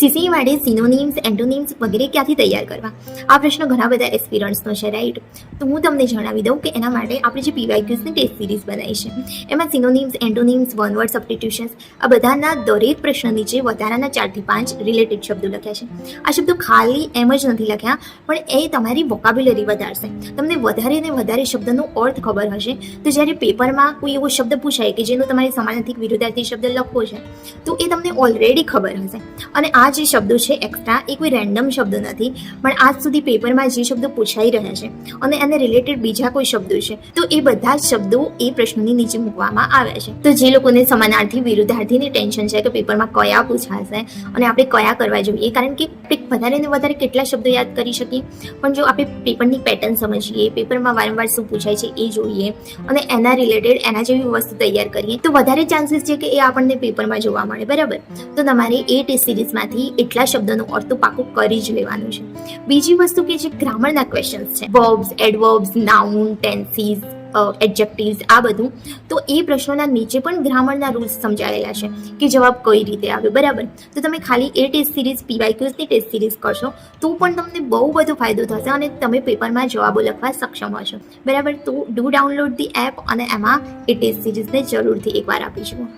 CCE માટે synonyms, antonyms વગેરે ક્યાંથી તૈયાર કરવા? આ પ્રશ્ન ઘણા બધા એસ્પિરન્ટ્સનો છે, રાઈટ? તો હું તમને જણાવી દઉં કે એના માટે આપણે જે પીવાયક્યુઝની ટેસ્ટ સિરીઝ બનાવી છે, એમાં સિનોનિમ્સ, એન્ટોનિમ્સ, વન વર્ડ સબસ્ટિટ્યુશન્સ આ બધાના દરેક પ્રશ્ન નીચે વધારાના 4 થી 5 રિલેટેડ શબ્દો લખ્યા છે. આ શબ્દો ખાલી એમ જ નથી લખ્યા, પણ એ તમારી વોકાબ્યુલરી વધારશે. તમને વધારે ને વધારે શબ્દનો અર્થ ખબર હશે, તો જ્યારે પેપરમાં કોઈ એવો શબ્દ પૂછાય કે જેનો તમારે સમાનાર્થી વિરુદ્ધાર્થી શબ્દ લખવો છે, તો એ તમને ઓલરેડી ખબર હશે. અને આ જે શબ્દો છે એક્સ્ટ્રા, એ કોઈ રેન્ડમ શબ્દો નથી, પણ આજ સુધી પેપરમાં જે શબ્દો પૂછાઈ રહ્યા છે અને એને રિલેટેડ બીજા કોઈ શબ્દો છે, તો એ બધા જ શબ્દો એ પ્રશ્નની નીચે મૂકવામાં આવ્યા છે. તો જે લોકોને સમાનાર્થી વિરુદ્ધાર્થીની ટેન્શન છે કે પેપરમાં કયા પૂછાશે અને આપણે કયા કરવા જોઈએ, કારણ કે વધારે ને વધારે કેટલા શબ્દો યાદ કરી શકીએ, પણ જો આપણે પેપરની પેટર્ન સમજીએ, પેપરમાં વારંવાર શું પૂછાય છે એ જોઈએ અને એના રિલેટેડ એના જેવી વસ્તુ તૈયાર કરીએ, તો વધારે ચાન્સીસ છે કે એ આપણને પેપરમાં જોવા મળે, બરાબર? તો તમારે એ ટેસ્ટ સિરીઝમાંથી એટલા શબ્દોનો અર્થ તો પાકું કરી જ લેવાનું છે. બીજી વસ્તુ કે જે ગ્રામરના ક્વેશ્ચન્સ છે, વર્બ્સ, એડવર્બ્સ, નાઉન, ટેન્સીસ, એડજેક્ટિવ્સ, આ બધું, તો એ પ્રશ્નોના નીચે પણ ગ્રામરના રૂલ્સ સમજાવેલા છે કે જવાબ કઈ રીતે આવે, બરાબર? તો તમે ખાલી એ ટેસ્ટ સિરીઝ, પીવાયક્યુઝની ટેસ્ટ સિરીઝ કરશો તો પણ તમને બહુ બધો ફાયદો થશે અને તમે પેપરમાં જવાબો લખવા સક્ષમ હશો, બરાબર? તો ડુ ડાઉનલોડ ધી એપ અને એમાં એ ટેસ્ટ સિરીઝને જરૂરથી એકવાર આપી જુઓ.